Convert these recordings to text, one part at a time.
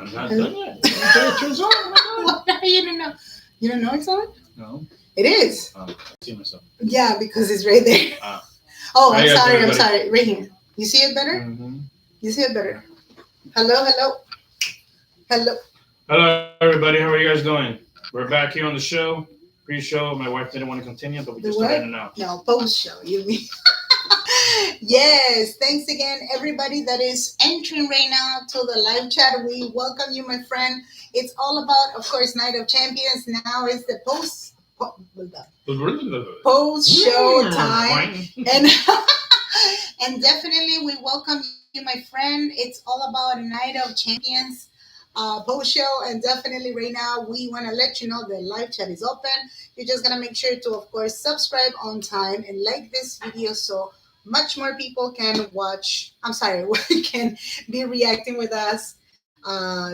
I'm not done yet. It turns on. Oh my God. You don't know. You don't know it's on? No. It is. I see myself. Yeah, because it's right there. Oh, I'm sorry. Right here. You see it better? Mm-hmm. You see it better. Hello. Hello, everybody. How are you guys doing? We're back here on the show. Pre-show. My wife didn't want to continue, but we just started it now. No, post-show. You mean? Yes. Thanks again, everybody that is entering right now to the live chat. We welcome you, my friend. It's all about, of course, Night of Champions. Now is the post-show time, and definitely we welcome you, my friend. It's all about Night of Champions post show, and definitely right now we want to let you know the live chat is open. You're just gonna make sure to, of course, subscribe on time and like this video so much more people can watch. Can be reacting with us,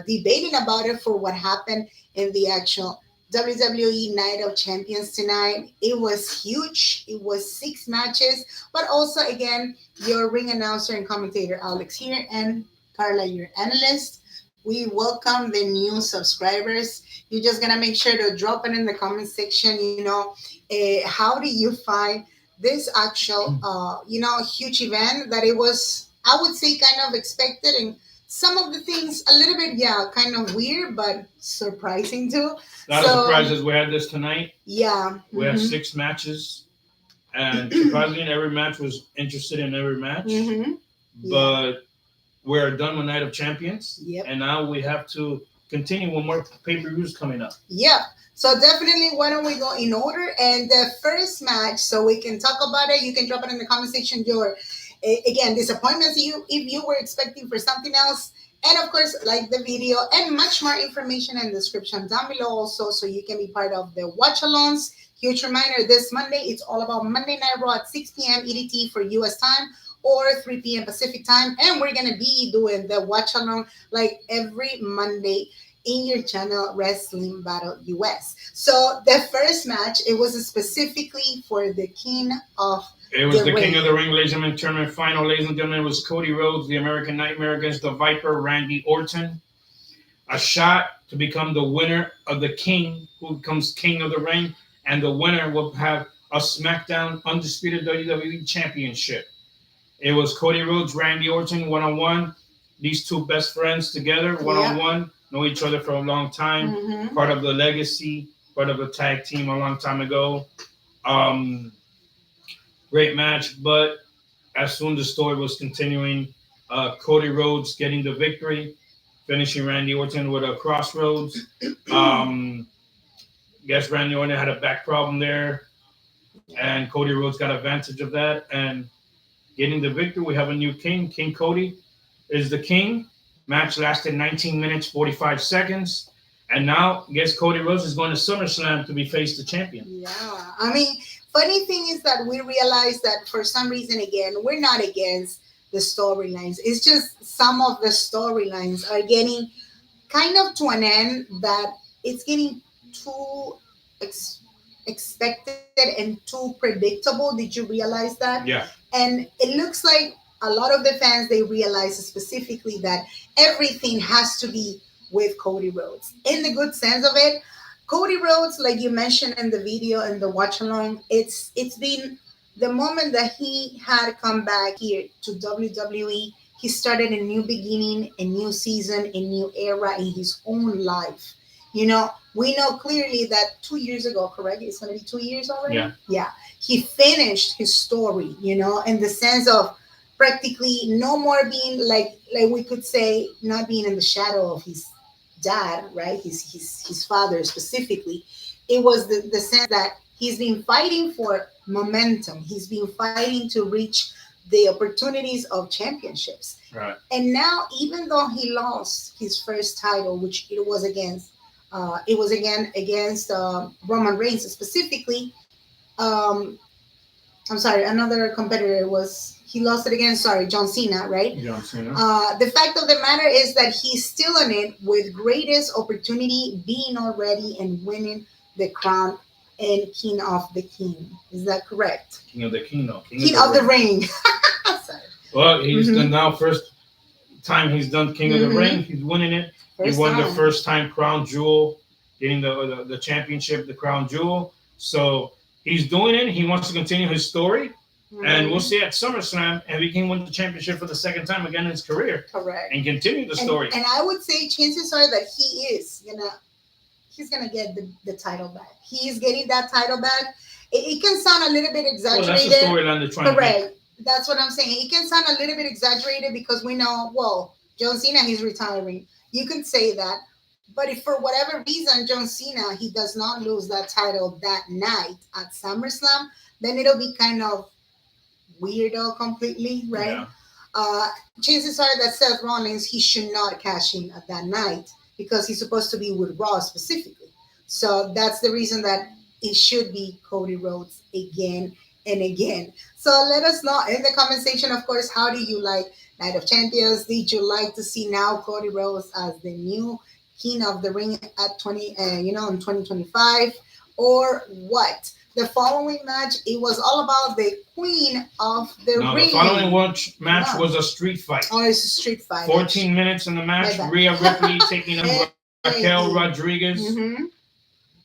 debating about it for what happened in the actual WWE Night of Champions tonight. It was huge. It was 6 matches, but also again, your ring announcer and commentator Alex here, and Carla, your analyst. We welcome the new subscribers. You're just gonna make sure to drop it in the comment section. How do you find this actual, huge event that it was, I would say, kind of expected, and some of the things a little bit, kind of weird, but surprising too. A lot of surprises. We had this tonight. Yeah. We had 6 matches, and surprisingly, every match was interested in every match. Mm-hmm. But we're done with Night of Champions. Yep. And now we have to continue with more pay-per-views coming up. Yep. So definitely, why don't we go in order? And the first match, so we can talk about it. You can drop it in the comment section. Your, again, disappointments if you were expecting for something else. And of course, like the video, and much more information and description down below also, so you can be part of the watch-alongs. Huge reminder, this Monday, it's all about Monday Night Raw at 6 p.m. EDT for U.S. time, or 3 p.m. Pacific time. And we're going to be doing the watch-along like every Monday in your channel, Wrestling Battle US. So the first match, it was specifically for the King of the Ring. It was the King of the Ring, ladies and gentlemen, tournament final, ladies and gentlemen. It was Cody Rhodes, the American Nightmare, against the Viper, Randy Orton. A shot to become the winner of the King, who becomes King of the Ring, and the winner will have a Smackdown Undisputed WWE Championship. It was Cody Rhodes, Randy Orton, one-on-one. These two best friends together, one-on-one. Know each other for a long time. Mm-hmm. Part of the legacy, part of the tag team a long time ago. Great match, but as soon as the story was continuing, Cody Rhodes getting the victory, finishing Randy Orton with a crossroads. Guess Randy Orton had a back problem there, and Cody Rhodes got advantage of that and getting the victory. We have a new king. King Cody is the king. Match lasted 19 minutes, 45 seconds. And now, I guess Cody Rhodes is going to SummerSlam to be face the champion. Yeah. I mean, funny thing is that we realize that for some reason, again, we're not against the storylines. It's just some of the storylines are getting kind of to an end that it's getting too expected and too predictable. Did you realize that? Yeah. And it looks like a lot of the fans, they realize specifically that everything has to be with Cody Rhodes. In the good sense of it, Cody Rhodes, like you mentioned in the video and the watch along, it's been the moment that he had come back here to WWE. He started a new beginning, a new season, a new era in his own life. We know clearly that 2 years ago, correct? It's going to be 2 years already? Yeah. He finished his story, in the sense of practically no more being like we could say, not being in the shadow of his dad, right? His father specifically. It was the sense that he's been fighting for momentum. He's been fighting to reach the opportunities of championships. Right. And now, even though he lost his first title, which it was against Roman Reigns specifically. I'm sorry, another competitor he lost it against, John Cena, right? John Cena. The fact of the matter is that he's still in it with greatest opportunity, being already and winning the crown and King of the King. Is that correct? King of the King, no. King of the Ring. Well, he's the now first time he's done King of the Ring. He's winning it. He won the first time Crown Jewel, getting the championship, the Crown Jewel. So he's doing it. He wants to continue his story. And we'll see at SummerSlam if he can win the championship for the second time again in his career. Correct. And continue the story. And I would say chances are that he's gonna get the title back. He's getting that title back. It can sound a little bit exaggerated. Well, that's the storyline they're trying to make. That's what I'm saying. It can sound a little bit exaggerated because we know, well, John Cena, he's retiring. You can say that. But if for whatever reason John Cena, he does not lose that title that night at SummerSlam, then it'll be kind of weirdo completely, right? Yeah. Chances are that Seth Rollins, he should not cash in at that night because he's supposed to be with Raw specifically. So that's the reason that it should be Cody Rhodes again and again. So let us know in the comment section, of course, how do you like Night of Champions? Did you like to see now Cody Rhodes as the new King of the Ring at in 2025, or what? The following match, it was all about the Queen of the Ring. The following match was a street fight. Oh, it's a street fight. 14 minutes in the match. Rhea Ripley taking on Raquel Rodriguez. Mm-hmm.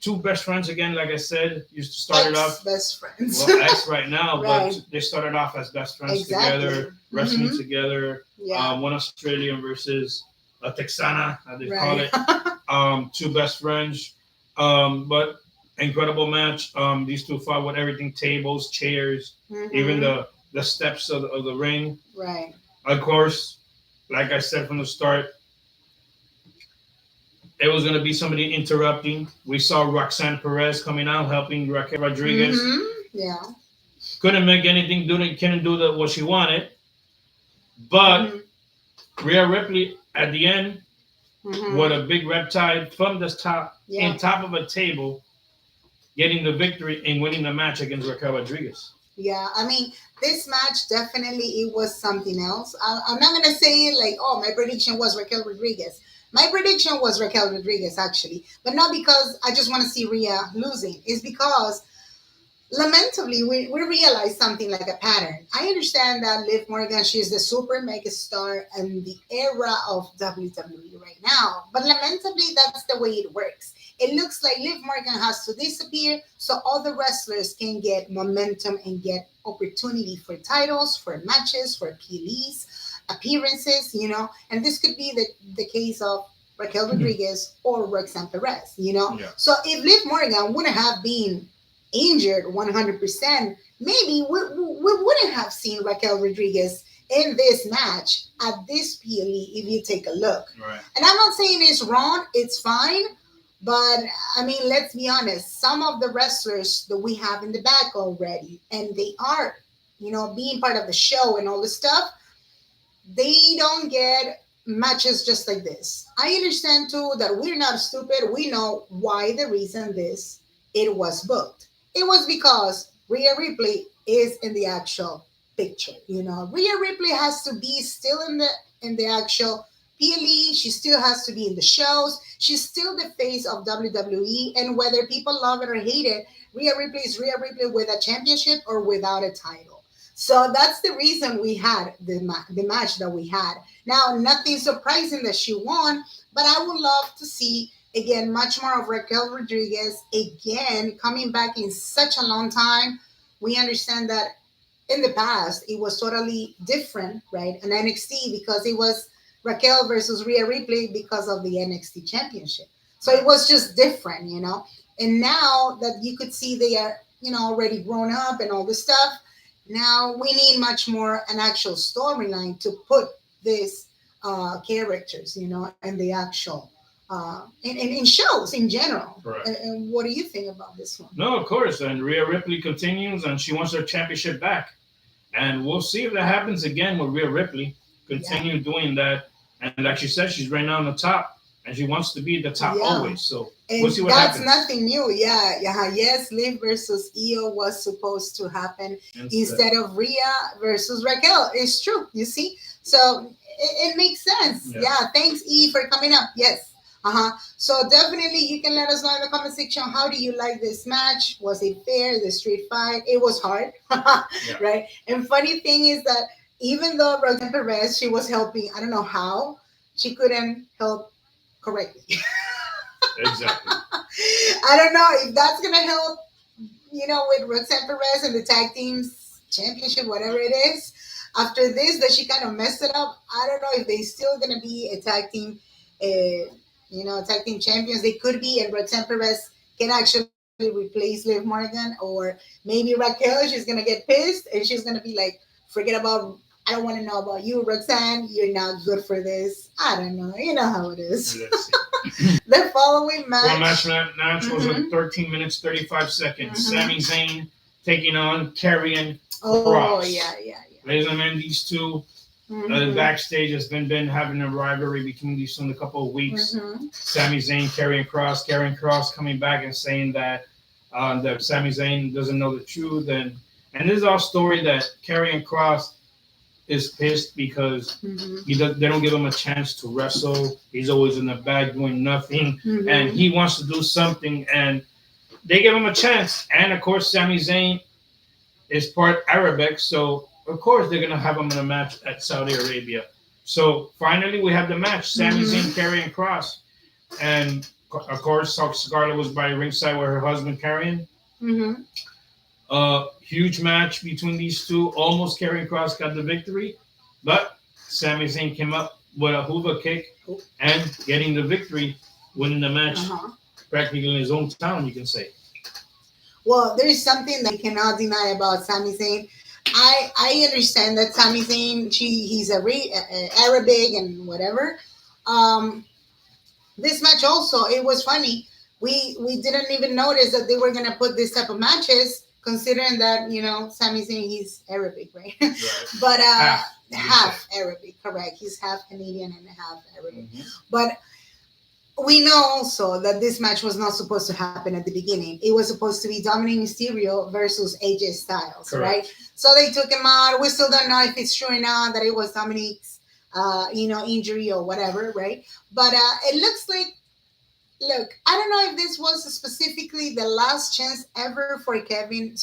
Two best friends again, like I said, used to start it off. Best friends. Well, ex right now, but they started off as best friends together, wrestling together. Yeah. One Australian versus a Texana, as they call it. Two best friends. But incredible match. These two fought with everything: tables, chairs, even the steps of the ring. Right. Of course, like I said from the start, it was going to be somebody interrupting. We saw Roxanne Perez coming out, helping Raquel Rodriguez. Yeah. Couldn't make anything, couldn't do what she wanted. But Rhea Ripley, at the end, with a big riptide from the top, in top of a table, getting the victory and winning the match against Raquel Rodriguez. Yeah, I mean, this match definitely, it was something else. I'm not going to say like, oh, my prediction was Raquel Rodriguez. My prediction was Raquel Rodriguez, actually. But not because I just want to see Rhea losing. It's because, lamentably, we realized something like a pattern. I understand that Liv Morgan, she is the super mega star in the era of WWE right now. But lamentably, that's the way it works. It looks like Liv Morgan has to disappear so all the wrestlers can get momentum and get opportunity for titles, for matches, for PLEs, appearances, and this could be the case of Raquel Rodriguez or Roxanne Perez, Yeah. So if Liv Morgan wouldn't have been injured 100%, maybe we wouldn't have seen Raquel Rodriguez in this match at this PLE if you take a look. Right. And I'm not saying it's wrong, it's fine, but I mean, let's be honest, some of the wrestlers that we have in the back already, and they are, being part of the show and all this stuff, they don't get matches just like this. I understand too that we're not stupid. We know why the reason it was booked. It was because Rhea Ripley is in the actual picture. Rhea Ripley has to be still in the actual PLE. She still has to be in the shows. She's still the face of WWE, and whether people love it or hate it, Rhea Ripley is Rhea Ripley with a championship or without a title. So that's the reason we had the match that we had. Now, nothing surprising that she won, but I would love to see, again, much more of Raquel Rodriguez, again, coming back in such a long time. We understand that in the past, it was totally different, right? In NXT, because it was Raquel versus Rhea Ripley because of the NXT championship. So it was just different, And now that you could see they are, already grown up and all this stuff, now we need much more an actual storyline to put these characters, and the actual in shows in general. Right. And what do you think about this one? No, of course. And Rhea Ripley continues, and she wants her championship back. And we'll see if that happens again with Rhea Ripley. Continue doing that. And like she said, she's right now on the top. And she wants to be at the top always. So we'll see what happens. That's nothing new. Yeah. Yes, Liv versus Io was supposed to happen instead of Rhea versus Raquel. It's true. You see? So it makes sense. Yeah. Thanks, E, for coming up. Yes. So definitely you can let us know in the comment section, how do you like this match? Was it fair? The street fight? It was hard. Right? And funny thing is that even though Roxanne Perez, she was helping, I don't know how, she couldn't help correctly. Exactly. I don't know if that's going to help, with Roxanne Perez and the tag teams championship, whatever it is. After this, that she kind of messed it up. I don't know if they still going to be a tag team, tag team champions. They could be, and Roxanne Perez can actually replace Liv Morgan, or maybe Raquel. She's going to get pissed and she's going to be like, forget about, I don't want to know about you, Roxanne. You're not good for this. I don't know. You know how it is. Let's see. The following match. Match was Mhm. 13 minutes, 35 seconds. Mhm. Sami Zayn taking on Karrion Oh, Kross. yeah. Ladies and gentlemen, these two backstage has been having a rivalry between these two in a couple of weeks. Mm-hmm. Sami Zayn, Karrion Kross coming back and saying that Sami Zayn doesn't know the truth, and this is our story that Karrion Kross is pissed because they don't give him a chance to wrestle. He's always in the back doing nothing, and he wants to do something, and they give him a chance. And of course, Sami Zayn is part Arabic, so of course they're gonna have him in a match at Saudi Arabia. So finally, we have the match: Sami Zayn, Karrion Kross, and of course, Scarlett was by ringside with her husband Karrion. Huge match between these two. Almost Karrion Kross got the victory, but Sami Zayn came up with a hoover kick and getting the victory, winning the match practically in his own town, you can say. Well, there's something that you cannot deny about Sami Zayn. I understand that Sami Zayn, he's Arabic and whatever. This match also, it was funny. We didn't even notice that they were gonna put this type of matches, considering that Sami Zayn, he's Arabic, right? But half Arabic, correct? He's half Canadian and half Arabic. But we know also that this match was not supposed to happen at the beginning. It was supposed to be Dominic Mysterio versus AJ Styles, correct, right? So they took him out. We still don't know if it's true or not that it was Dominic's, injury or whatever, right? But it looks like, look, I don't know if this was specifically the last chance ever for Karrion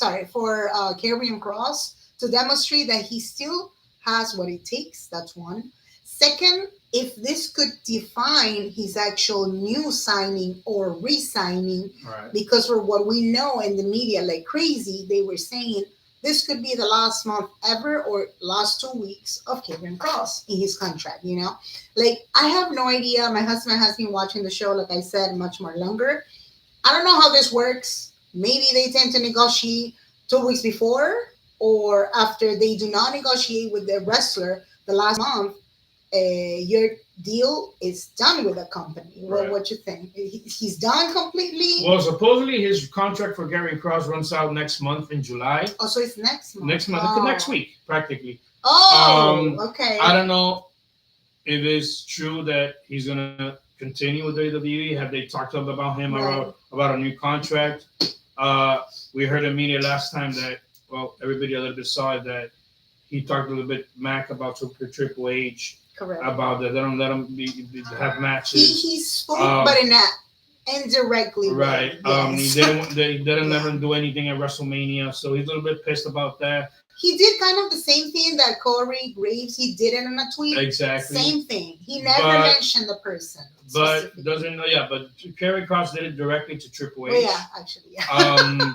Kross to demonstrate that he still has what it takes. That's one. Second, if this could define his actual new signing or re-signing, because for what we know in the media, like crazy, they were saying this could be the last month ever or last 2 weeks of Karrion Kross in his contract, Like, I have no idea. My husband has been watching the show, like I said, much more longer. I don't know how this works. Maybe they tend to negotiate 2 weeks before or after they do not negotiate with the wrestler the last month. Your deal is done with the company. Well, what you think? He's done completely? Well, supposedly his contract for Karrion Kross runs out next month in July. Oh, so it's next month. Next week, practically. Okay. I don't know if it's true that he's gonna continue with WWE. Have they talked about him about a new contract? We heard in media last time that everybody a little bit saw it, that he talked a little bit mac about Triple H. Correct. About that, they don't let him have matches. He spoke, but in that indirectly. Right. Yes. They didn't let him do anything at WrestleMania, so he's a little bit pissed about that. He did kind of the same thing that Corey Graves. He did it in a tweet. Exactly. Same thing. He never mentioned the person. But Karrion Kross did it directly to Triple H. Oh, yeah, actually. Yeah.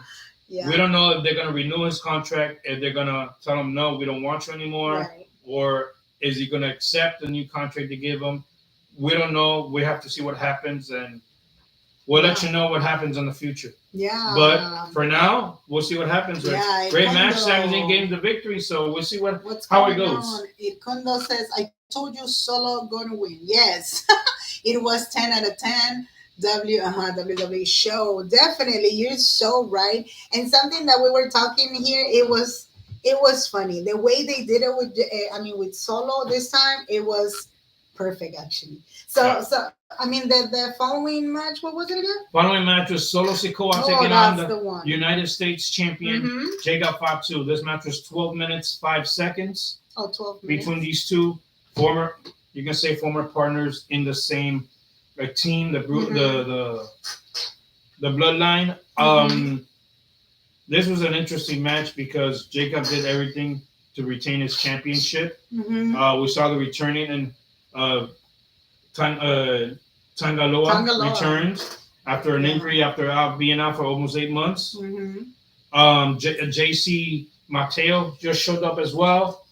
Yeah. We don't know if they're gonna renew his contract, if they're gonna tell him no, we don't want you anymore, or is he gonna accept the new contract they give him? We don't know. We have to see what happens, and we'll let you know what happens in the future. Yeah. But for now, we'll see what happens. Yeah, great match. Sami Zayn gained the victory, so we'll see how it goes. Kondo says, "I told you Solo gonna win." Yes, it was 10 out of 10. WWE show. Definitely, you're so right. And something that we were talking here, it was funny the way they did it with Solo this time. It was perfect, actually. So the following match, what was it again? Following match was Solo Sikoa taking on the United States champion Jacob Fatu. This match was 12 minutes 5 seconds. 12 minutes between these two former partners in the same team, the bloodline. This was an interesting match because Jacob did everything to retain his championship. Mm-hmm. We saw the returning and Tangaloa Tangaloa. returned after an injury after being out for almost 8 months. JC Mateo just showed up as well.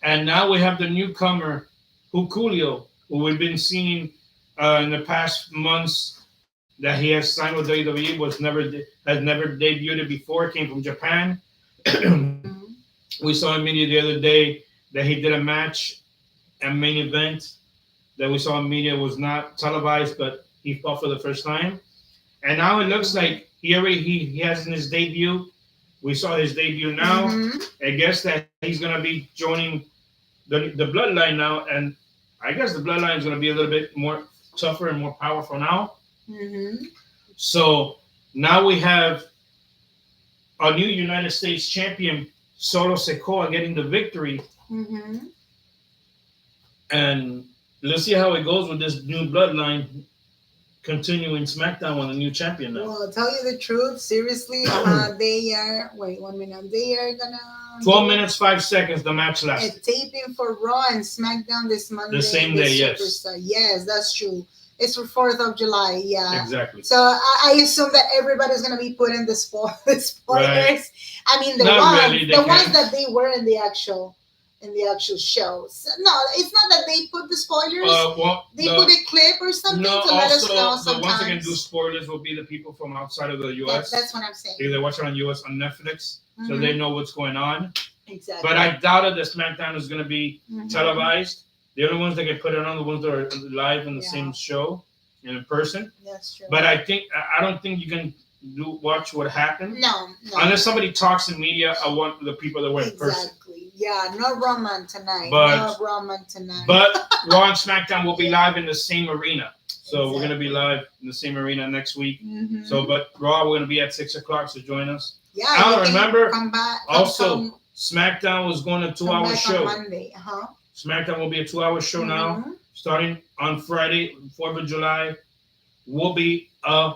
And now we have the newcomer, Julio, who we've been seeing in the past months that he has signed with WWE, has never debuted before, came from Japan. We saw in media the other day that he did a match and main event that we saw in media was not televised, but he fought for the first time. And now it looks like he has in his debut. We saw his debut now. I guess that he's gonna be joining the bloodline now, and I guess the bloodline is gonna be a little bit more tougher and more powerful now. So now we have a new United States champion, Solo Sikoa, getting the victory. And let's see how it goes with this new bloodline continuing SmackDown with a new champion now. Well, I'll tell you the truth, seriously, they are, wait 1 minute, they are gonna 12 minutes, 5 seconds, the match lasted. A taping for Raw and SmackDown this Monday. The same day, yes. Yes, that's true. It's for 4th of July, yeah. Exactly. So I assume that everybody's going to be putting the spoilers. Right. I mean, the ones that they were in the actual shows. No, it's not that they put the spoilers. They put a clip or something to let us know sometimes. The ones that can do spoilers will be the people from outside of the U.S. That's what I'm saying. They watch it on U.S. on Netflix, so they know what's going on. Exactly. But I doubted that SmackDown is going to be televised. The only ones that can put it on the ones that are live in the same show in person. That's true. But I don't think you can watch what happened. No. Unless somebody talks in media, I want the people that were in person. Exactly. Yeah, no Roman tonight. But Raw and SmackDown will be live in the same arena. So we're going to be live in the same arena next week. So, but Raw, we're going to be at 6:00, so join us. Yeah. I remember. Also, SmackDown was going a 2-hour show. On Monday. SmackDown will be a 2-hour show now, starting on Friday, 4th of July. Will be a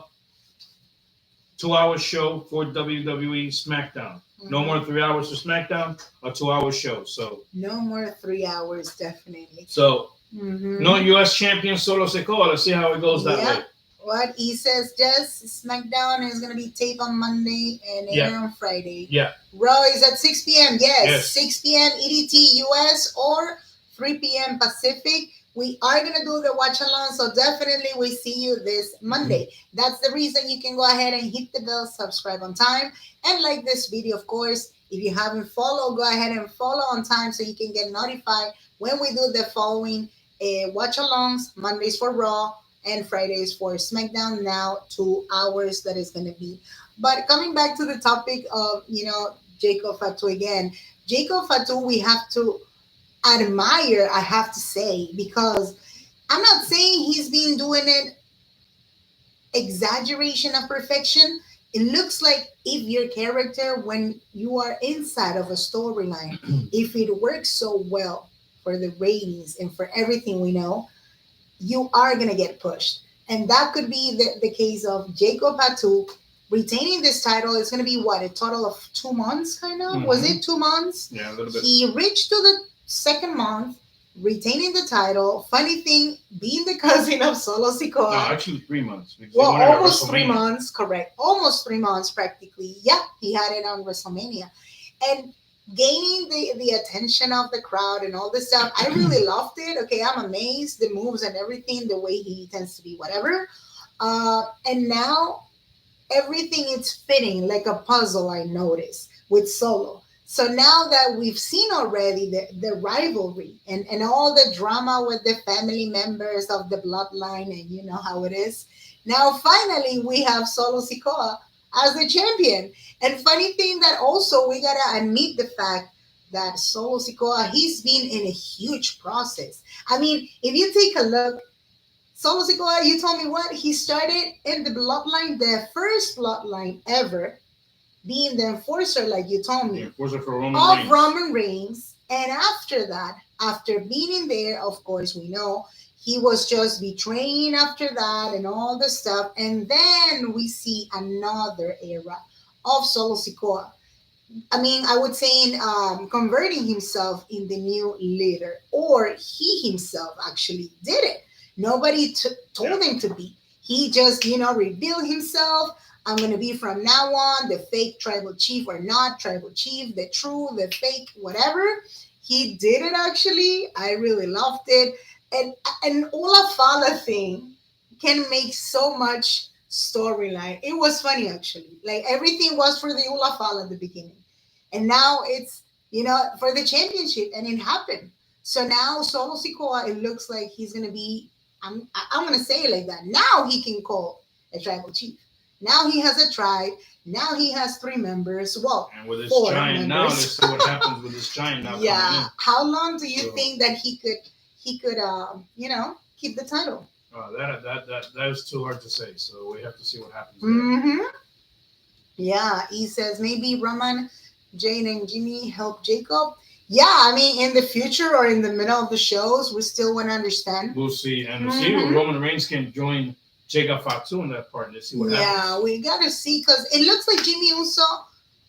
2-hour show for WWE SmackDown. No more 3 hours for SmackDown, a 2-hour show. So no more 3 hours, definitely. So no U.S. champion Solo Sikoa. Let's see how it goes that way. What he says, just SmackDown is going to be taped on Monday and air on Friday. Yeah. Raw is at 6 p.m. Yes, 6 p.m. EDT US or 3 p.m. Pacific. We are going to do the watch along, so definitely we see you this Monday. That's the reason you can go ahead and hit the bell, subscribe on time, and like this video, of course. If you haven't followed, go ahead and follow on time so you can get notified when we do the following watch alongs. Mondays for Raw and Fridays for SmackDown. Now 2 hours that is going to be. But coming back to the topic of, Jacob Fatu again. Jacob Fatu, we have to admire, I have to say, because I'm not saying he's been doing it exaggeration of perfection. It looks like if your character, when you are inside of a storyline, if it works so well for the ratings and for everything we know, you are going to get pushed. And that could be the case of Jacob Fatu retaining this title. Is going to be a total of 2 months, kind of? Was it 2 months? Yeah, a little bit. He reached to the second month, retaining the title. Funny thing, being the cousin of Solo Sikoa. No, actually 3 months. Well, almost 3 months, correct. Almost 3 months, practically. Yeah, he had it on WrestleMania. And gaining the attention of the crowd and all this stuff, I really loved it. Okay, I'm amazed. The moves and everything, the way he tends to be, whatever. And now everything is fitting like a puzzle, I noticed, with Solo. So now that we've seen already the rivalry and all the drama with the family members of the bloodline, and you know how it is, now finally we have Solo Sikoa as the champion. And funny thing that also we gotta admit the fact that Solo Sikoa, he's been in a huge process. I mean, if you take a look, Solo Sikoa, you told me what? He started in the bloodline, the first bloodline ever, being the enforcer, like you told me, enforcer for Roman Reigns. And after that, after being in there, of course, we know he was just betraying after that and all the stuff. And then we see another era of Solo Sikoa. I mean, I would say in converting himself in the new leader, or he himself actually did it. Nobody told him to be. He just, revealed himself. I'm going to be from now on the fake tribal chief or not tribal chief, the true, the fake, whatever. He did it actually. I really loved it. And Olafala thing can make so much storyline. It was funny actually. Like everything was for the Olafala at the beginning. And now it's, for the championship, and it happened. So now Solo Sikoa, it looks like he's gonna be. I'm gonna say it like that. Now he can call a tribal chief. Now he has a tribe. Now he has 3 members. Well, and with his 4 giant members. now, let's see what happens with this giant now. Yeah. How long do you think that he could keep the title? That is too hard to say. So we have to see what happens. Mm-hmm. Yeah, he says maybe Roman, Jane, and Jimmy help Jacob. Yeah, I mean, in the future or in the middle of the shows, we still want to understand. We'll see. And see if Roman Reigns can join Jacob Fatu in that part. Let's see what happens. Yeah, we got to see, because it looks like Jimmy Uso,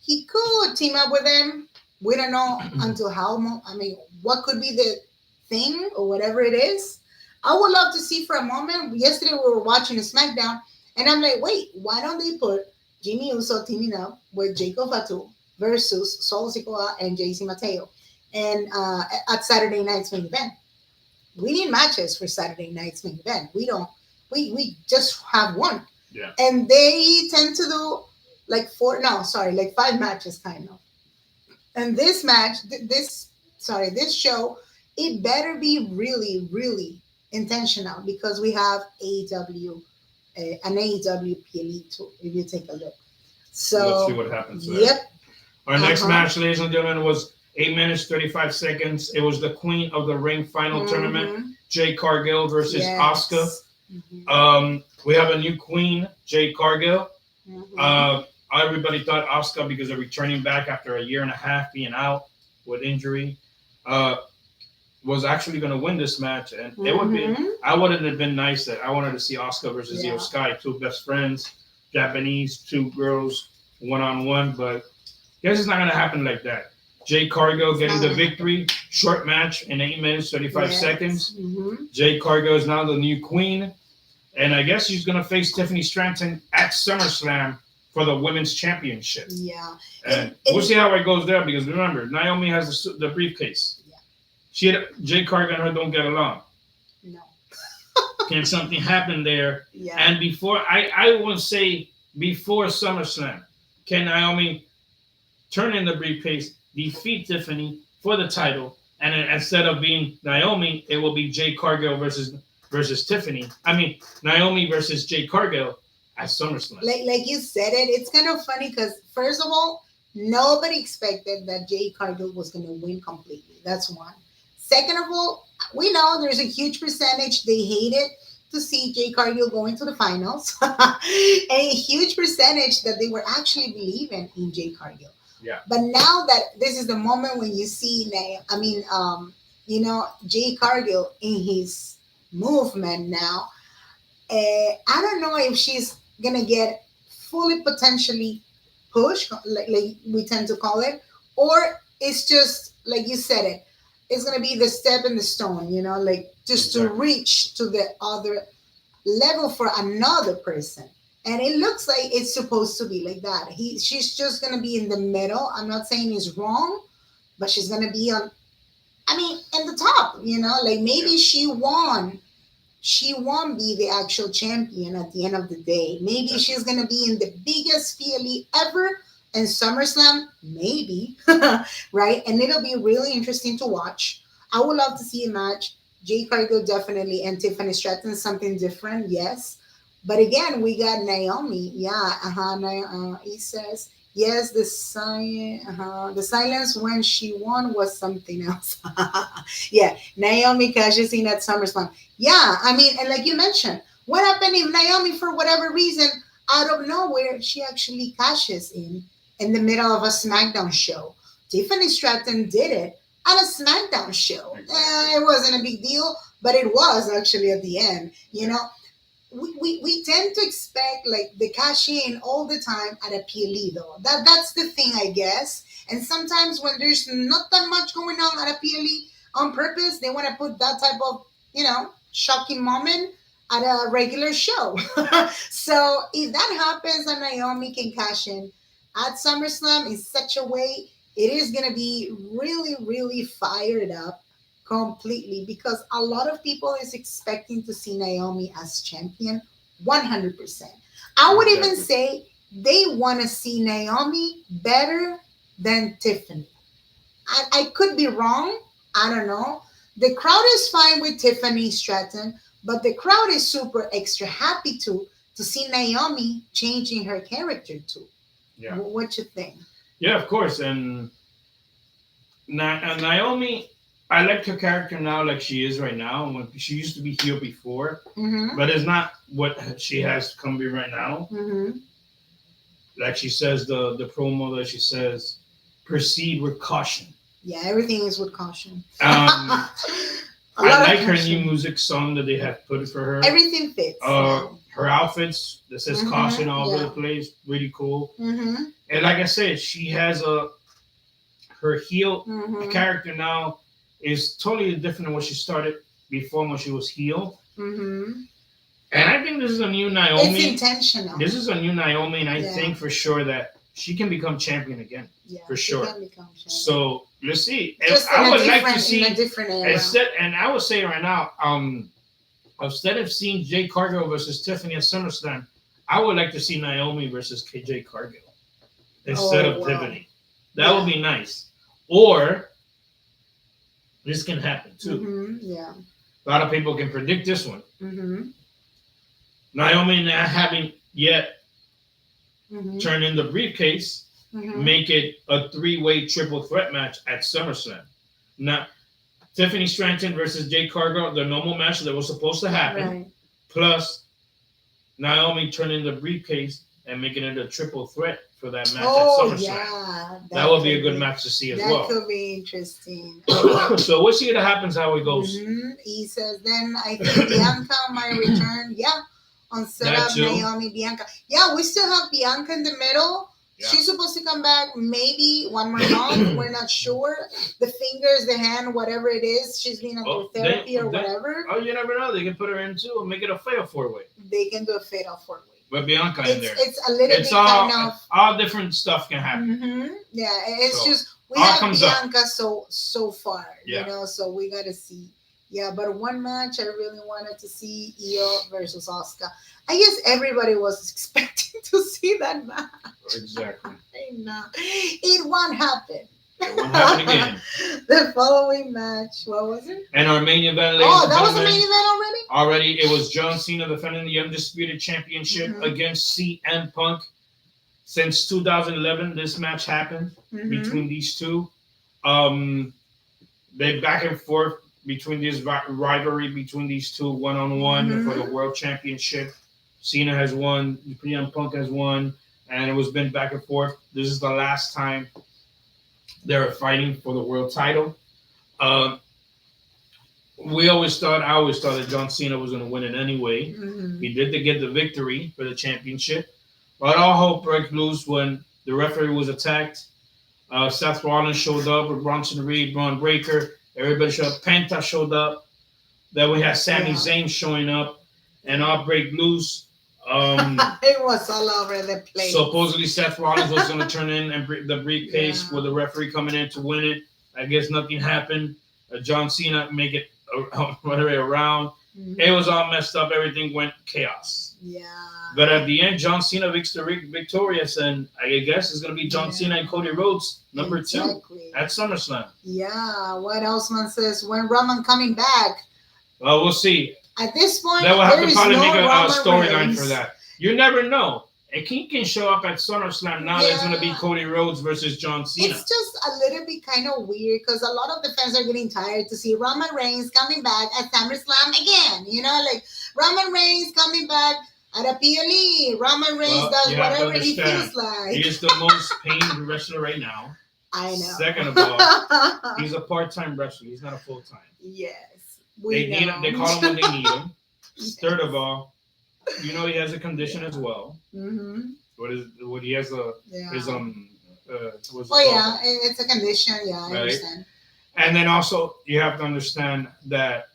he could team up with him. We don't know until what could be the thing or whatever it is. I would love to see for a moment. Yesterday we were watching a Smackdown, and I'm like, wait, why don't they put Jimmy Uso teaming up with Jacob Fatu versus Solo Sikoa and JC Mateo, and at Saturday night's main event? We need matches for Saturday night's main event. We don't. We just have one. Yeah. And they tend to do like 5 matches kind of. And this match, this show, it better be really, really intentional, because we have an AEW Elite too, if you take a look. So let's see what happens. Yep. Our next match, ladies and gentlemen, was 8 minutes 35 seconds. It was the Queen of the Ring final tournament, Jade Cargill versus Asuka. Mm-hmm. We have a new queen, Jade Cargill. Mm-hmm. Everybody thought Asuka, because they're returning back after a year and a half being out with injury, was actually going to win this match, and it would be. I wouldn't have been nice that I wanted to see Asuka versus Io Sky, 2 best friends, Japanese, 2 girls, 1-on-1, but I guess it's not going to happen like that. Jade Cargill getting the victory, short match in 8 minutes 35 seconds. Mm-hmm. Jade Cargill is now the new queen, and I guess she's going to face Tiffany Stratton at SummerSlam for the women's championship. Yeah, and we'll see how it goes there, because remember, Naomi has the briefcase. Jade Cargill and her don't get along. No. Can something happen there? Yeah. And before, I would say before SummerSlam, can Naomi turn in the briefcase, defeat Tiffany for the title, and then instead of being Naomi, it will be Jade Cargill versus Tiffany. I mean, Naomi versus Jade Cargill at SummerSlam. Like you said it, it's kind of funny because, first of all, nobody expected that Jade Cargill was going to win completely. That's one. Second of all, we know there's a huge percentage they hated to see Jade Cargill going to the finals, and a huge percentage that they were actually believing in Jade Cargill. Yeah. But now that this is the moment when you see, Jade Cargill in his movement now, I don't know if she's gonna get fully potentially pushed, like we tend to call it, or it's just like you said it. It's going to be the step in the stone, just to reach to the other level for another person. And it looks like it's supposed to be like that. She's just going to be in the middle. I'm not saying it's wrong, but she's going to be in the top, maybe she won't be the actual champion at the end of the day. Maybe she's going to be in the biggest PLE ever. And SummerSlam, maybe, right? And it'll be really interesting to watch. I would love to see a match. Jade Cargill definitely, and Tiffany Stratton, something different, yes. But again, we got Naomi. Yeah, he says, yes, the silence when she won was something else. Yeah, Naomi cashes in at SummerSlam. Yeah, and like you mentioned, what happened if Naomi, for whatever reason, out of nowhere, she actually cashes in the middle of a SmackDown show? Tiffany Stratton did it at a SmackDown show. It wasn't a big deal, but it was actually at the end, we tend to expect like the cash in all the time at a PLE though. That's the thing, I guess. And sometimes when there's not that much going on at a PLE on purpose, they want to put that type of, shocking moment at a regular show. So if that happens and Naomi can cash in at SummerSlam in such a way, it is gonna be really, really fired up completely because a lot of people is expecting to see Naomi as champion 100%. I would even say they want to see Naomi better than Tiffany. I could be wrong. I don't know. The crowd is fine with Tiffany Stratton, but the crowd is super extra happy to see Naomi changing her character too. Yeah. What you think? Yeah, of course. And Naomi, I like her character now, like she is right now. When she used to be heel before, but it's not what she has to come be right now. Like she says, the promo that she says, proceed with caution. Yeah, everything is with caution. I like her new music song that they have put for her. Everything fits. Her outfits that says caution all over the place, really cool. And like I said, she has her heel character now is totally different than what she started before when she was heel. And I think this is a new Naomi. It's intentional. This is a new Naomi, and I think for sure that she can become champion again. Yeah, for sure. She can become champion. So let's see. Just I would like to see in a different era. And I would say right now, instead of seeing Jade Cargill versus Tiffany at SummerSlam, I would like to see Naomi versus Jade Cargill instead of Tiffany. That would be nice. Or this can happen too. Yeah. A lot of people can predict this one. Naomi not having yet turned in the briefcase, make it a 3-way triple threat match at SummerSlam. Now, Tiffany Stratton versus Jade Cargill, the normal match that was supposed to happen, plus Naomi turning the briefcase and making it a triple threat for that match at SummerSlam. Yeah, that would be a good match to see as well. That could be interesting. So we'll see what happens, how it goes. He says, then I think Bianca might return. Yeah. On setup, Naomi, Bianca. Yeah, we still have Bianca in the middle. Yeah. She's supposed to come back maybe one more month. We're not sure. The fingers, the hand, whatever it is, she's been under therapy or whatever. Oh, you never know. They can put her in too and make it a fatal 4-way. They can do a fatal 4-way. With Bianca in there. It's a little bit kind of... All different stuff can happen. Yeah, it's just... We have Bianca so far, so we got to see. Yeah, but one match I really wanted to see Io versus Asuka. I guess everybody was expecting to see that match. Exactly. It won't happen. It won't happen again. The following match, what was it? And our main event. That was the main event already? Already, it was John Cena defending the Undisputed Championship against CM Punk. Since 2011, this match happened between these two. They back and forth between this rivalry between these two one-on-one for the World Championship. Cena has won, CM Punk has won, and it was been back and forth. This is the last time they were fighting for the world title. I always thought that John Cena was going to win it anyway. He did get the victory for the championship. But all hope broke loose when the referee was attacked. Seth Rollins showed up with Bronson Reed, Braun Breaker. Everybody showed up. Penta showed up. Then we had Sami Zayn showing up, and all break loose. It was all over the place. Supposedly Seth Rollins was going to turn in and the briefcase with the referee coming in to win it. I guess nothing happened. John Cena make it around. It was all messed up. Everything went chaos. Yeah. But at the end, John Cena victorious, and I guess it's going to be John Cena and Cody Rhodes, number 2 at SummerSlam. Yeah. What else, man says? When Roman coming back? Well, we'll see. At this point, they will have to probably make a storyline for that. You never know. A king can show up at SummerSlam now. There's going to be Cody Rhodes versus John Cena. It's just a little bit kind of weird because a lot of the fans are getting tired to see Roman Reigns coming back at SummerSlam again. Like Roman Reigns coming back at a PLE. Roman Reigns does whatever he feels like. He is the most paid wrestler right now. I know. Second of all, he's a part-time wrestler. He's not a full-time. Yes. They need him. They call him when they need him. Third of all, You know, he has a condition as well. Mm-hmm. What he has a Yeah. is what's it Oh called? yeah, it's a condition. Yeah, I Right. understand. And then also you have to understand that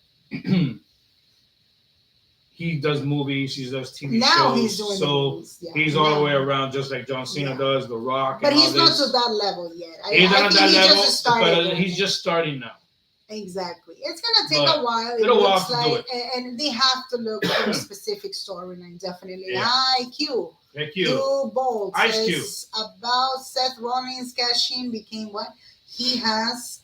he does movies, he does TV Now shows, he's doing the so movies. Yeah. he's all the way around, just like John Cena Yeah. does, The Rock, But and all he's not this. to that level yet. He's not I at think that he level, just started. but he's just starting now. Exactly. It's gonna take But a while. It little while looks to do like, it. and they have to look for a specific storyline. Definitely. Yeah. Hi, Q. Thank you. Q Bolt Ice Cube. says about Seth Rollins cashing became what he has.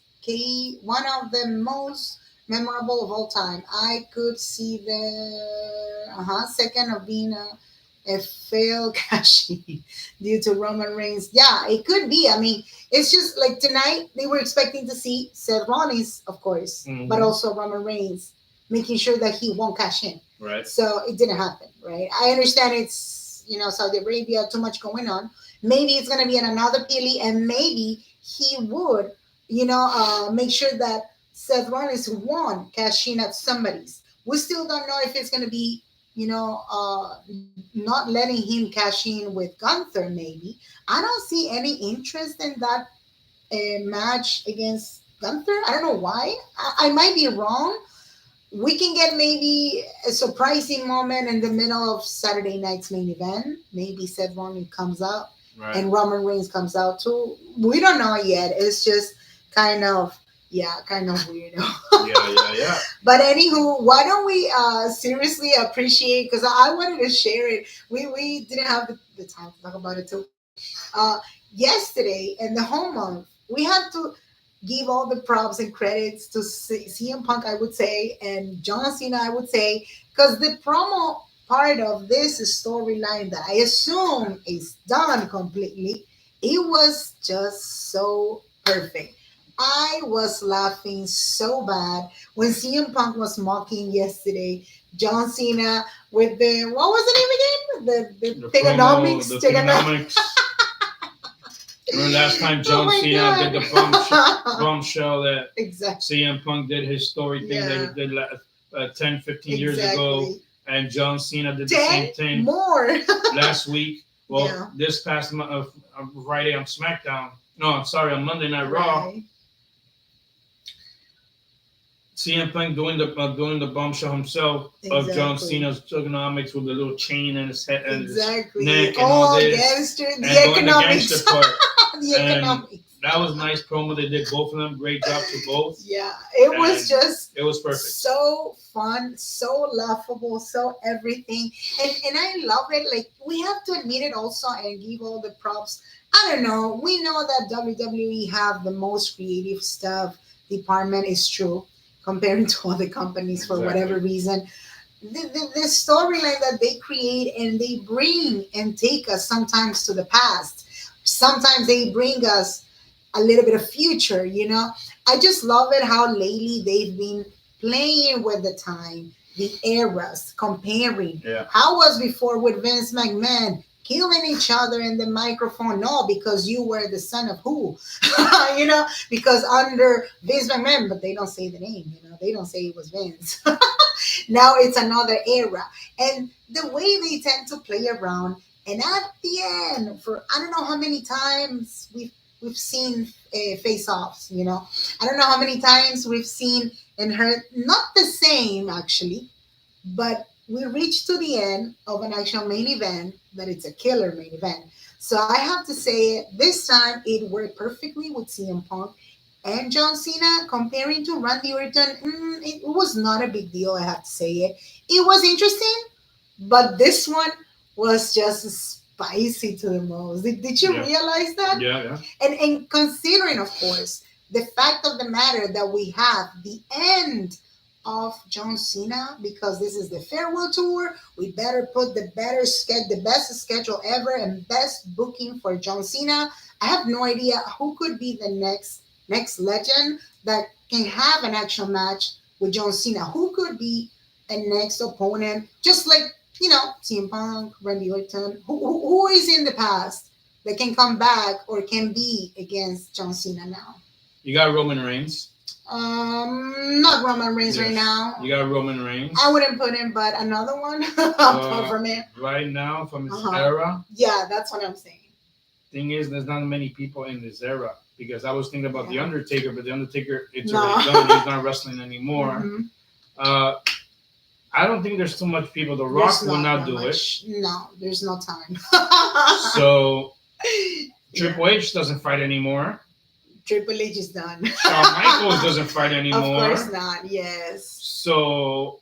One of the most memorable of all time. I could see the second of being a failed cashing due to Roman Reigns. Yeah, it could be. I mean, it's just like tonight they were expecting to see Seth Rollins, of course, but also Roman Reigns, making sure that he won't cash in. Right. So it didn't happen, right? I understand it's, Saudi Arabia, too much going on. Maybe it's going to be in another Pili, and maybe he would, make sure that Seth Rollins won cash in at somebody's. We still don't know if it's going to be, not letting him cash in with Gunther, maybe. I don't see any interest in that match against Gunther. I don't know why. I might be wrong. We can get maybe a surprising moment in the middle of Saturday night's main event. Maybe Seth Rollins comes out and Roman Reigns comes out too. We don't know yet. It's just kind of weird. Yeah. But anywho, why don't we seriously appreciate, because I wanted to share it. We didn't have the time to talk about it too. Yesterday in the home month, we had to give all the props and credits to CM Punk, I would say, and John Cena, I would say, because the promo part of this storyline that I assume is done completely, it was just so perfect. I was laughing so bad when CM Punk was mocking yesterday John Cena with the, what was the name again? The Tegonomics. The Tegonomics. Remember last time John Cena did the bombshell that CM Punk did his story thing that he did 10, 15 years ago, and John Cena did the same thing more last week. Well, this past Friday on Smackdown. No, I'm sorry, on Monday Night Raw. CM Punk doing the bombshell himself of John Cena's Tegonomics with the little chain in his head and his neck and all this. The economics. The part. The economics. That was a nice promo. They did both of them. Great job to both. Yeah, it was perfect. So fun, so laughable, so everything. And I love it. Like, we have to admit it also and give all the props. I don't know. We know that WWE have the most creative stuff department, is true, comparing to other companies for whatever reason. The storyline that they create and they bring and take us sometimes to the past. Sometimes they bring us a little bit of future, I just love it how lately they've been playing with the time, the eras, comparing. How was before with Vince McMahon killing each other in the microphone? No, because you were the son of who? Because under Vince McMahon, but they don't say the name, they don't say it was Vince. Now it's another era. And the way they tend to play around, and at the end, for I don't know how many times we've seen face-offs, I don't know how many times we've seen and heard, not the same actually, but we reached to the end of an actual main event that it's a killer main event. So I have to say, this time it worked perfectly with CM Punk and John Cena. Comparing to Randy Orton, it was not a big deal, I have to say it. It was interesting, but this one was just spicy to the most. Did you realize that? Yeah. And considering, of course, the fact of the matter that we have the end of John Cena, because this is the farewell tour, we better put the best schedule ever and best booking for John Cena. I have no idea who could be the next legend that can have an actual match with John Cena. Who could be a next opponent? Just like, CM Punk, Randy Orton, who is in the past that can come back or can be against John Cena now? You got Roman Reigns. Not Roman Reigns right now. You got Roman Reigns. I wouldn't put him, but another one from him. Right now, from his era. Yeah, that's what I'm saying. Thing is, there's not many people in this era because I was thinking about The Undertaker, but The Undertaker, it's already done. He's not wrestling anymore. I don't think there's too much people. The Rock will not do it. No, there's no time. So Triple H doesn't fight anymore. Triple H is done. Shawn Michaels doesn't fight anymore. Of course not. Yes. So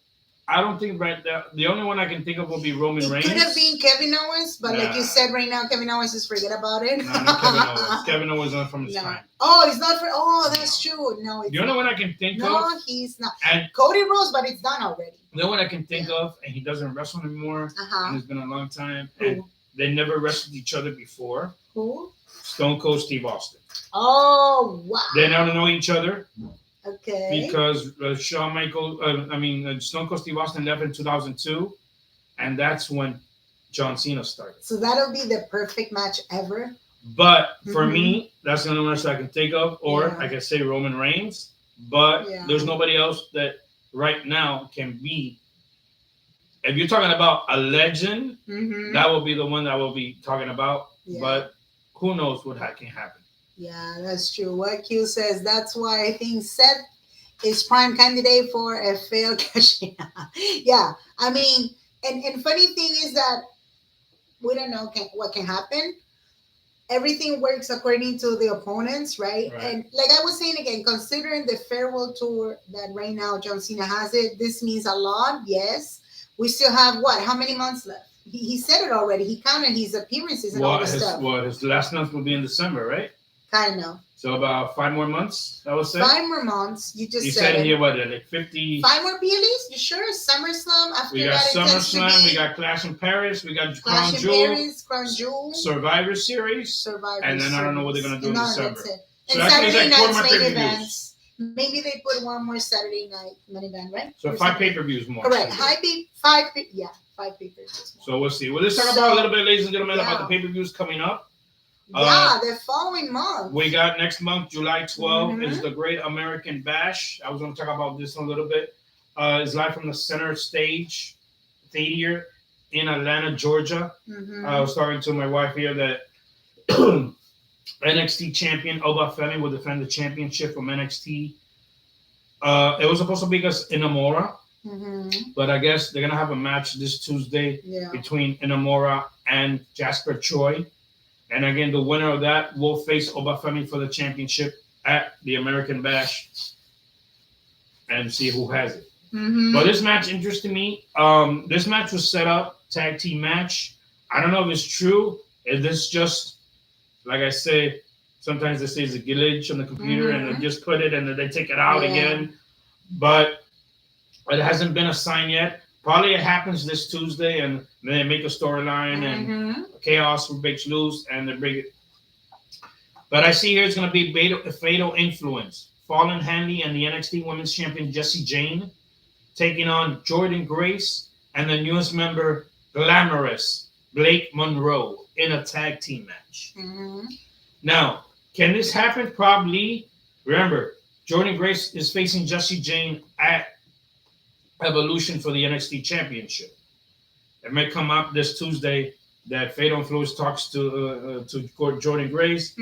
I don't think right now. The only one I can think of will be Roman Reigns. It could have been Kevin Owens, but like you said right now, Kevin Owens is forget about it. No, not Kevin Owens. Kevin Owens is not from his time. Oh, he's not for. Oh, that's true. No, it's the only one I can think of. No, he's not. And Cody Rhodes, but it's done already. The only one I can think of, and he doesn't wrestle anymore. And it's been a long time, and they never wrestled each other before. Who? Stone Cold Steve Austin. Oh wow! They never know each other. Okay. Because Stone Cold Steve Austin left in 2002, and that's when John Cena started. So that'll be the perfect match ever. But for me, that's the only one I can think of, or I can say Roman Reigns. But there's nobody else that right now can be. If you're talking about a legend, that will be the one that we'll be talking about. Yeah. But who knows what can happen. Yeah, that's true. What Q says, that's why I think Seth is prime candidate for a failed cash. Yeah, I mean, and funny thing is that we don't know what can happen. Everything works according to the opponents, right? And like I was saying again, considering the farewell tour that right now John Cena has it, this means a lot. Yes, we still have how many months left? He said it already. He counted his appearances and all this stuff. His last month will be in December, right? Kind of. So about 5 more months, I would say. 5 more months. You said it here, like 50. 5 more PLEs? You sure? SummerSlam after we got SummerSlam. We got Clash in Paris. We got Crown Jewel. Survivor Series. And then I don't know what they're gonna do in December. So and Saturday nights main events. Maybe they put one more Saturday night main event, right? So 5 pay-per-views more. Correct. 5 pay-per-views. So we'll see. Well, let's talk about a little bit, ladies and gentlemen, about the pay-per-views coming up. The following month. We got next month, July 12th, is the Great American Bash. I was going to talk about this a little bit. It's live from the Center Stage Theater in Atlanta, Georgia. I was talking to my wife here that NXT champion Oba Femi will defend the championship from NXT. It was supposed to be against Inamura, but I guess they're going to have a match this Tuesday between Inamura and Jasper Choi. And again, the winner of that will face Oba Femi for the championship at the American Bash and see who has it. But this match interested me. This match was set up, tag team match. I don't know if it's true. If this just, like I say, sometimes they say it's a glitch on the computer and they just put it and then they take it out again. But it hasn't been assigned yet. Probably it happens this Tuesday, and then they make a storyline, and chaos breaks loose, and they bring it. But I see here it's going to be a fatal influence. Fallon Henley and the NXT Women's Champion Jessie Jane taking on Jordynne Grace and the newest member, Glamorous Blake Monroe, in a tag team match. Now, can this happen? Probably. Remember, Jordynne Grace is facing Jessie Jane at Evolution for the NXT Championship. It may come up this Tuesday that Fatal Influence talks to Jordynne Grace.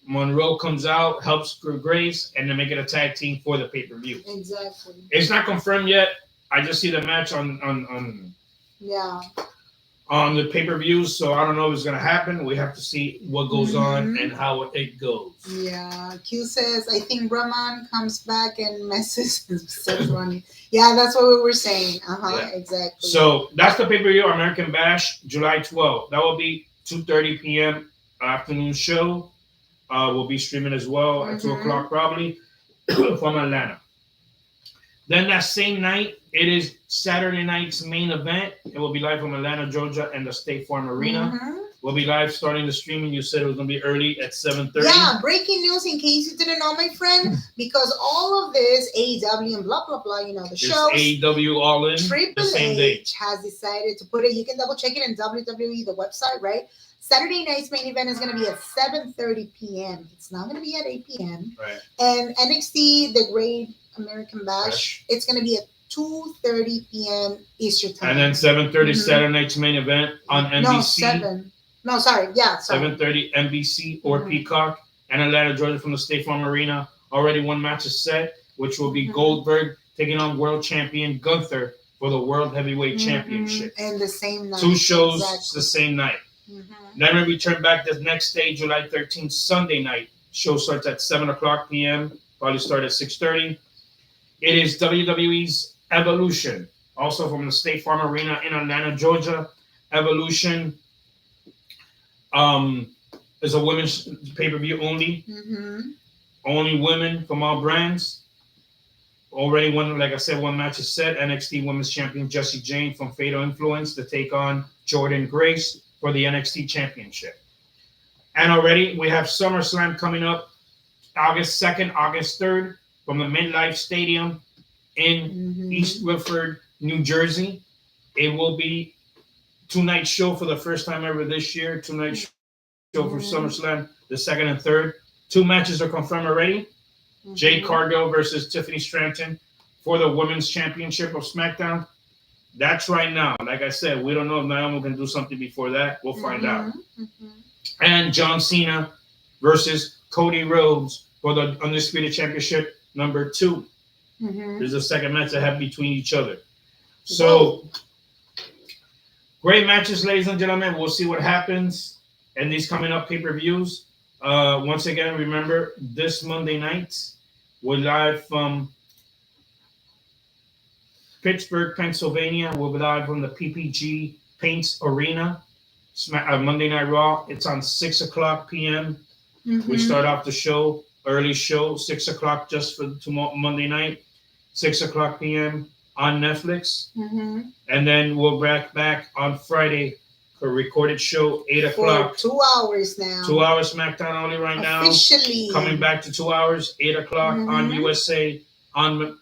Monroe comes out, helps Grace, and they make it a tag team for the pay-per-view. Exactly. It's not confirmed yet. I just see the match on the pay-per-views, so I don't know if it's going to happen. We have to see what goes on and how it goes. Yeah. Q says, I think Brahman comes back and messes Seth running. Yeah, that's what we were saying. Exactly. So that's the pay-per-view, American Bash, July 12th. That will be 2:30 p.m. afternoon show. We'll be streaming as well at 2 o'clock probably from Atlanta. Then that same night, it is Saturday night's main event. It will be live from Atlanta, Georgia, and the State Farm Arena. We'll be live starting the streaming. You said it was going to be early at 7:30. Yeah, breaking news in case you didn't know, my friend. Because all of this, AEW and blah, blah, blah, the shows. AEW All In, Triple the same day. H has decided to put it. You can double check it in WWE, the website, right? Saturday night's main event is going to be at 7:30 p.m. It's not going to be at 8 p.m. Right. And NXT, the Great American Bash, it's going to be at 2:30 p.m. Eastern time. And then 7:30 Saturday night's main event on NBC. No, 7. No, sorry. Yeah, sorry. 7:30 NBC or Peacock and Atlanta, Georgia from the State Farm Arena. Already one match is set, which will be Goldberg taking on world champion Gunther for the World Heavyweight Championship. And the same night. 2 shows the same night. Then we return back the next day, July 13th, Sunday night. Show starts at 7 o'clock p.m. Probably start at 6:30. It is WWE's Evolution, also from the State Farm Arena in Atlanta, Georgia. Evolution is a women's pay-per-view only. Only women from all brands. Already one, like I said, one match is set. NXT Women's Champion Jessie Jane from Fatal Influence to take on Jordan Grace for the NXT Championship. And already we have SummerSlam coming up August 2nd, August 3rd from the MetLife Stadium in East Wilford, New Jersey. It will be 2-night show for the first time ever this year. 2-night show for SummerSlam, the 2nd and 3rd. 2 matches are confirmed already. Jade Cargill versus Tiffany Stratton for the Women's Championship of SmackDown. That's right now. Like I said, we don't know if Naomi can do something before that. We'll find out. And John Cena versus Cody Rhodes for the Undisputed Championship number 2. There's a second match they have between each other. So, great matches, ladies and gentlemen. We'll see what happens in these coming up pay-per-views. Once again, remember, this Monday night, we're live from Pittsburgh, Pennsylvania. We'll be live from the PPG Paints Arena. Monday Night Raw. It's on 6 o'clock p.m. We start off the show, early show, 6 o'clock just for tomorrow, Monday night, 6 o'clock p.m. on Netflix. And then we'll back on Friday for a recorded show, 8 o'clock. For 2 hours now. 2 hours SmackDown only right now. Officially. Coming back to 2 hours, 8 o'clock on USA, on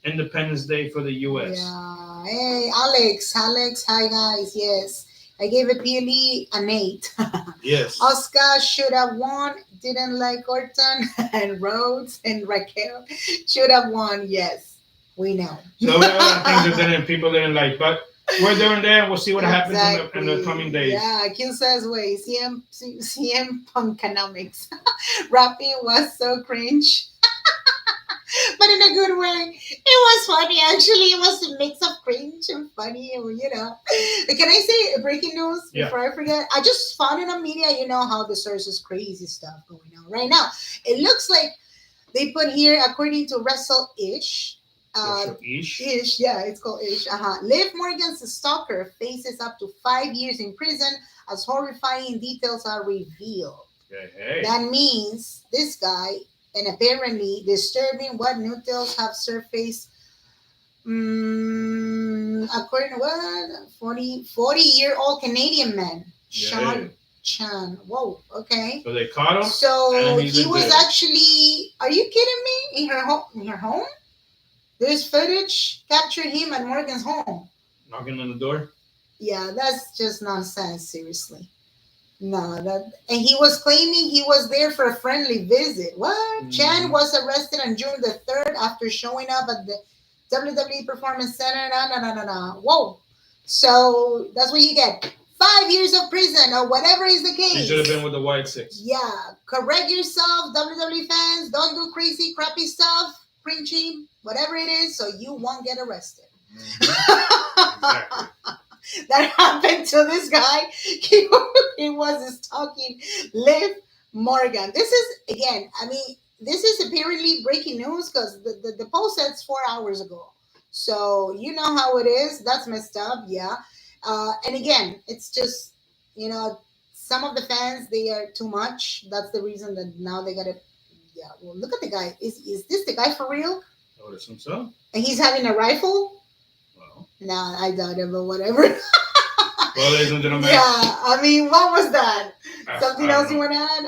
Independence Day for the US. Yeah. Hey, Alex, hi guys. Yes. I gave it PLE an 8. Yes. Oscar should have won. Didn't like Orton and Rhodes and Raquel. Should have won. Yes. We know. So there are a lot of things that people didn't like. But we're doing that. We'll see what happens in the coming days. Yeah, Q says, wait, CM Punkonomics. Rapping was so cringe. But in a good way. It was funny, actually. It was a mix of cringe and funny, you know. Can I say breaking news before I forget? I just found it on media, you know how the source is crazy stuff going on right now. It looks like they put here, according to Wrestle-ish, Ish, yeah, it's called Ish. Liv Morgan's stalker faces up to 5 years in prison as horrifying details are revealed. Hey. That means this guy, and apparently disturbing what new details have surfaced. According to what 40-year-old Canadian man, Sean Chan. Whoa, okay. So they caught him. So he was actually. Are you kidding me? In her home. There's footage captured him at Morgan's home. Knocking on the door? Yeah, that's just nonsense, seriously. No, and he was claiming he was there for a friendly visit. What? Chan was arrested on June the 3rd after showing up at the WWE Performance Center. No. Whoa. So that's what you get. 5 years of prison or whatever is the case. He should have been with the White Six. Yeah. Correct yourself, WWE fans. Don't do crazy, crappy stuff. Cringy, whatever it is, so you won't get arrested. Exactly. That happened to this guy. He was stalking Liv Morgan. This is, again, I mean, this is apparently breaking news because the post said 4 hours ago. So you know how it is. That's messed up, yeah. And again, it's just, you know, some of the fans, they are too much. That's the reason that now they got to, yeah. Well, look at the guy. Is this the guy for real? I would assume so. And he's having a rifle? Nah, I doubt it, but whatever. Well, ladies and gentlemen. Yeah, I mean, what was that? Something else you want to add?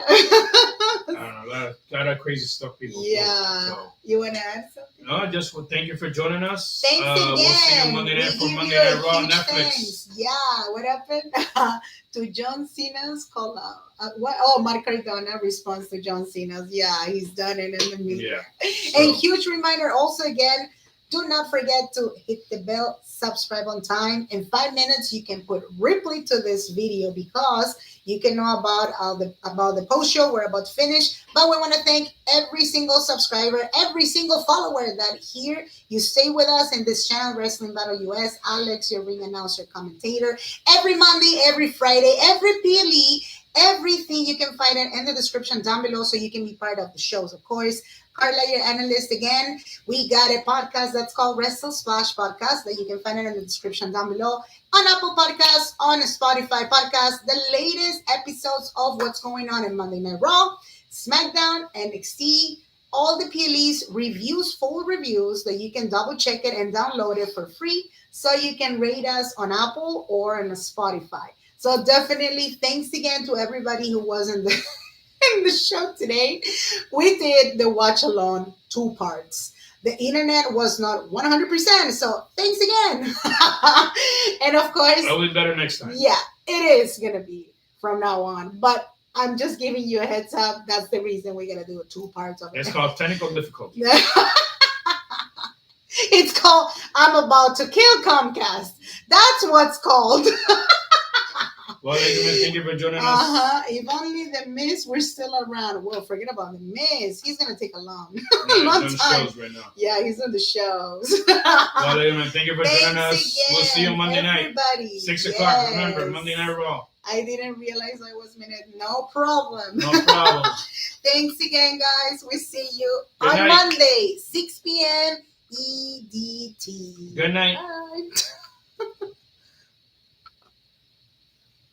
don't know, a lot of crazy stuff people Yeah. do. So. You want to add something? No, just thank you for joining us. Thanks again. We'll see you Monday night for give Monday you a Night Raw on huge Netflix. thanks. Yeah, what happened to John Cena's call out? What? Oh, Mark Cardona responds to John Cena's. Yeah, he's done it in the media. Yeah. And huge reminder also again, do not forget to hit the bell, subscribe on time. In 5 minutes, you can put Ripley to this video because you can know about the post show. We're about to finish, but we want to thank every single subscriber, every single follower that here you stay with us in this channel, Wrestling Battle US. Alex, your ring announcer, commentator, every Monday, every Friday, every PLE, everything you can find it in the description down below, so you can be part of the shows, of course. Carla, your analyst again. We got a podcast that's called Wrestle Splash Podcast that you can find it in the description down below. On Apple Podcasts, on Spotify Podcasts, the latest episodes of what's going on in Monday Night Raw, SmackDown, NXT, all the PLEs, reviews, full reviews that you can double check it and download it for free so you can rate us on Apple or on Spotify. So definitely thanks again to everybody who was in the show today. We did the watch along 2 parts. The internet was not 100%, so thanks again. And of course, It'll be better next time. Yeah, it is gonna be from now on. But I'm just giving you a heads up. That's the reason we're gonna do 2 parts of it. It's called technical difficulty. It's called I'm about to kill Comcast. That's what's called. Well, ladies and gentlemen, thank you for joining us. If only the Miz were still around. Well, forget about the Miz. He's gonna take a long Yeah, he's time. doing shows right now. Yeah, he's on the shows. Well, ladies and gentlemen, thank you for joining us. Again, We'll see you Monday night, everybody. 6 o'clock. Remember, Monday Night Raw. I didn't realize I was minute. No problem. No problem. Thanks again, guys. We see you Good on night. Monday, 6 p.m. EDT. Good night. Bye.